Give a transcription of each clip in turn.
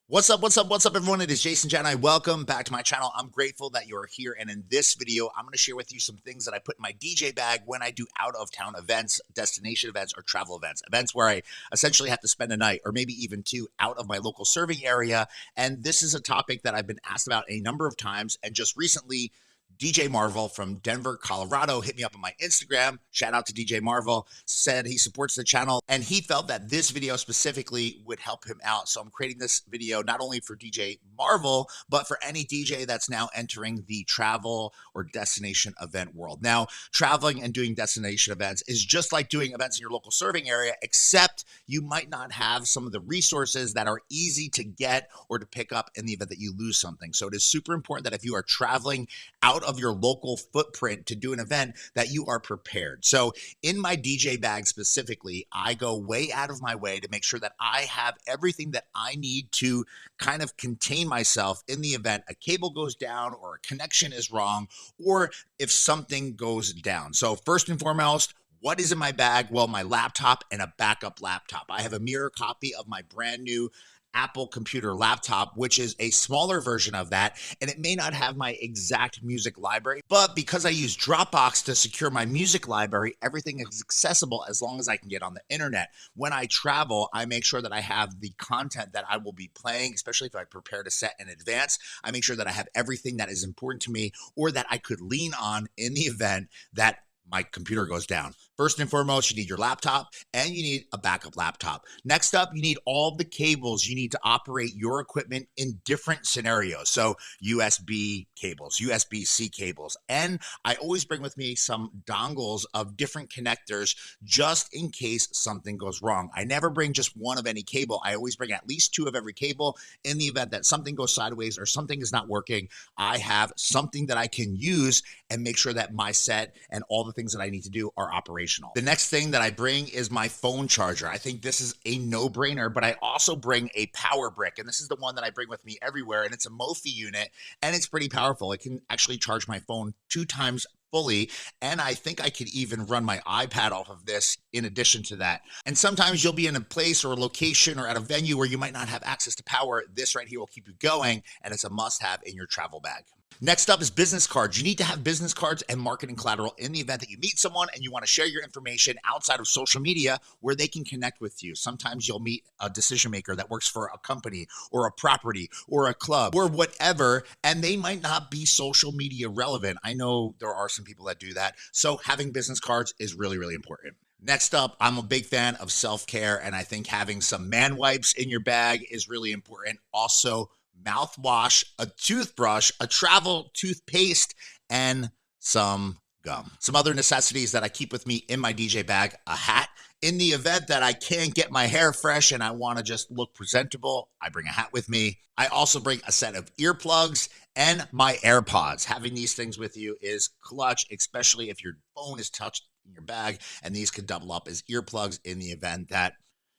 What's up, everyone? It is Jason Jani. Welcome back to my channel. I'm grateful that you're here. And in this video, I'm going to share with you some things that I put in my DJ bag when I do out of town events, destination events, or travel events, events where I essentially have to spend a night or maybe even two out of my local serving area. And this is a topic that I've been asked about a number of times. And just recently, DJ Marvel from Denver, Colorado hit me up on my Instagram. Shout out to DJ Marvel, said he supports the channel and he felt that this video specifically would help him out. So I'm creating this video not only for DJ Marvel, but for any DJ that's now entering the travel or destination event world. Now, traveling and doing destination events is just like doing events in your local serving area, except you might not have some of the resources that are easy to get or to pick up in the event that you lose something. So it is super important that if you are traveling out of your local footprint to do an event, that you are prepared. So in my DJ bag specifically, I go way out of my way to make sure that I have everything that I need to kind of contain myself in the event a cable goes down or a connection is wrong, or if something goes down. So first and foremost, what is in my bag? Well, my laptop and a backup laptop. I have a mirror copy of my brand new Apple computer laptop, which is a smaller version of that, and it may not have my exact music library, but because I use Dropbox to secure my music library, everything is accessible as long as I can get on the internet. When I travel, I make sure that I have the content that I will be playing, especially if I prepare to set in advance. I make sure that I have everything that is important to me or that I could lean on in the event that my computer goes down. First and foremost, you need your laptop and you need a backup laptop. Next up, you need all the cables you need to operate your equipment in different scenarios. So USB cables, USB-C cables. And I always bring with me some dongles of different connectors just in case something goes wrong. I never bring just one of any cable. I always bring at least two of every cable in the event that something goes sideways or something is not working. I have something that I can use and make sure that my set and all the things that I need to do are operational. The next thing that I bring is my phone charger. I think this is a no-brainer, but I also bring a power brick, and this is the one that I bring with me everywhere, and it's a Mophie unit, and it's pretty powerful. It can actually charge my phone 2 times fully, and I think I could even run my iPad off of this in addition to that. And sometimes you'll be in a place or a location or at a venue where you might not have access to power. This right here will keep you going, and it's a must-have in your travel bag. Next up is business cards. You need to have business cards and marketing collateral in the event that you meet someone and you want to share your information outside of social media where they can connect with you. Sometimes you'll meet a decision maker that works for a company or a property or a club or whatever, and they might not be social media relevant. I know there are some people that do that. So having business cards is really, really important. Next up, I'm a big fan of self-care, and I think having some man wipes in your bag is really important. Also, mouthwash, a toothbrush, a travel toothpaste, and some gum. Some other necessities that I keep with me in my DJ bag: a hat. In the event that I can't get my hair fresh and I want to just look presentable, I bring a hat with me. I also bring a set of earplugs and my AirPods. Having these things with you is clutch, especially if your phone is touched in your bag, and these could double up as earplugs in the event that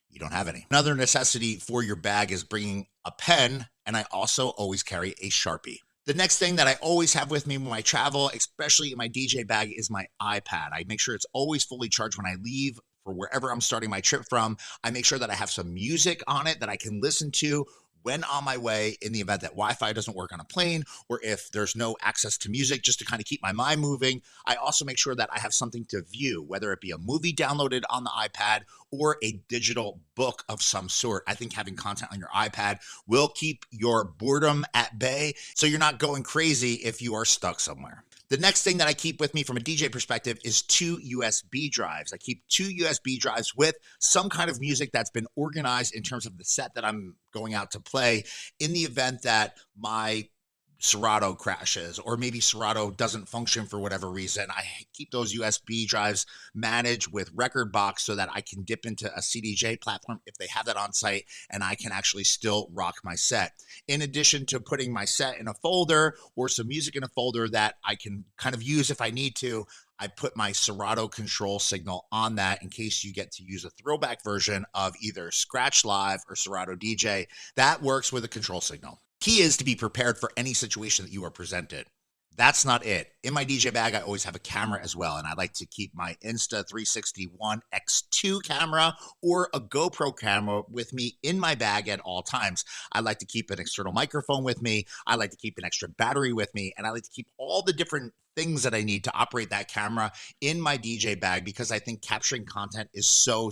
you don't have any. Another necessity for your bag is bringing a pen, and I also always carry a Sharpie. The next thing that I always have with me when I travel, especially in my DJ bag, is my iPad. I make sure it's always fully charged when I leave for wherever I'm starting my trip from. I make sure that I have some music on it that I can listen to when on my way in the event that Wi-Fi doesn't work on a plane, or if there's no access to music, just to kind of keep my mind moving. I also make sure that I have something to view, whether it be a movie downloaded on the iPad or a digital book of some sort. I think having content on your iPad will keep your boredom at bay, so you're not going crazy if you are stuck somewhere. The next thing that I keep with me from a DJ perspective is 2 USB drives. I keep 2 USB drives with some kind of music that's been organized in terms of the set that I'm going out to play in the event that my Serato crashes, or maybe Serato doesn't function for whatever reason. I keep those USB drives managed with Rekordbox so that I can dip into a CDJ platform if they have that on site, and I can actually still rock my set. In addition to putting my set in a folder or some music in a folder that I can kind of use if I need to, I put my Serato control signal on that in case you get to use a throwback version of either Scratch Live or Serato DJ. That works with a control signal. Key is to be prepared for any situation that you are presented. That's not it. In my DJ bag, I always have a camera as well, and I like to keep my Insta360 ONE X2 camera or a GoPro camera with me in my bag at all times. I like to keep an external microphone with me. I like to keep an extra battery with me, and I like to keep all the different things that I need to operate that camera in my DJ bag because I think capturing content is so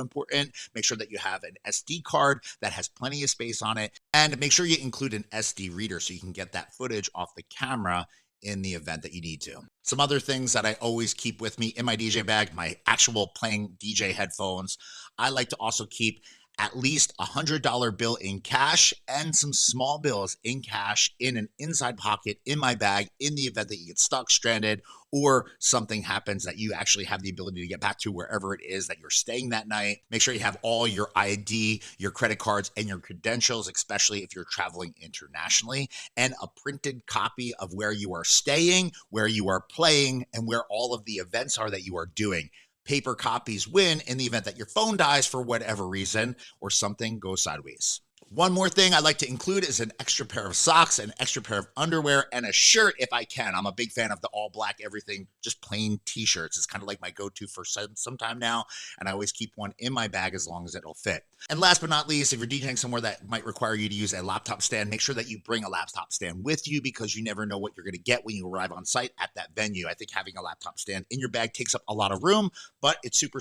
important. Make sure that you have an SD card that has plenty of space on it, and make sure you include an SD reader so you can get that footage off the camera in the event that you need to. Some other things that I always keep with me in my DJ bag, my actual playing DJ headphones. I like to also keep at least $100 bill in cash and some small bills in cash in an inside pocket in my bag in the event that you get stuck, stranded, or something happens that you actually have the ability to get back to wherever it is that you're staying that night. Make sure you have all your ID, your credit cards, and your credentials, especially if you're traveling internationally, and a printed copy of where you are staying, where you are playing, and where all of the events are that you are doing. Paper copies win in the event that your phone dies for whatever reason or something goes sideways. One more thing I like to include is an extra pair of socks, an extra pair of underwear, and a shirt if I can. I'm a big fan of the all black everything, just plain t-shirts. It's kind of like my go-to for some time now, and I always keep one in my bag as long as it'll fit. And last but not least, if you're DJing somewhere that might require you to use a laptop stand, make sure that you bring a laptop stand with you because you never know what you're going to get when you arrive on site at that venue. I think having a laptop stand in your bag takes up a lot of room, but it's super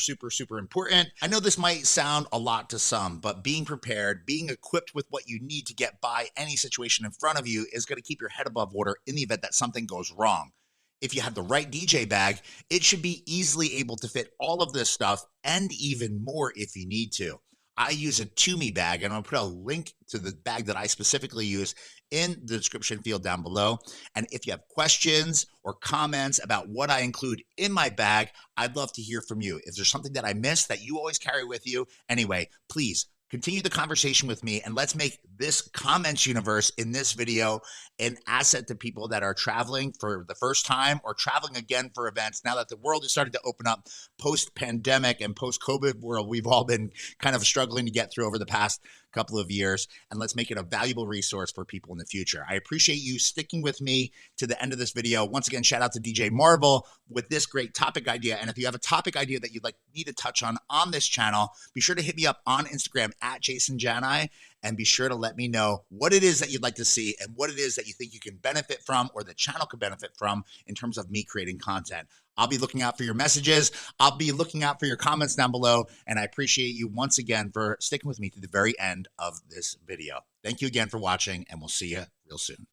important. I know this might sound a lot to some, but being prepared, being equipped with what you need to get by any situation in front of you is going to keep your head above water in the event that something goes wrong. If you have the right DJ bag, it should be easily able to fit all of this stuff and even more if you need to. I use a Toomey bag, and I'll put a link to the bag that I specifically use in the description field down below. And if you have questions or comments about what I include in my bag, I'd love to hear from you. If there's something that I missed that you always carry with you, anyway, please continue the conversation with me, and let's make this comments universe in this video an asset to people that are traveling for the first time or traveling again for events. Now that the world is starting to open up post-pandemic and post-COVID world we've all been kind of struggling to get through over the past couple of years, and let's make it a valuable resource for people in the future. I appreciate you sticking with me to the end of this video. Once again, shout out to DJ Marvel with this great topic idea. And if you have a topic idea that you'd like me to touch on this channel, be sure to hit me up on Instagram at JasonJani, and be sure to let me know what it is that you'd like to see and what it is that you think you can benefit from or the channel could benefit from in terms of me creating content. I'll be looking out for your messages. I'll be looking out for your comments down below. And I appreciate you once again for sticking with me to the very end of this video. Thank you again for watching, and we'll see you real soon.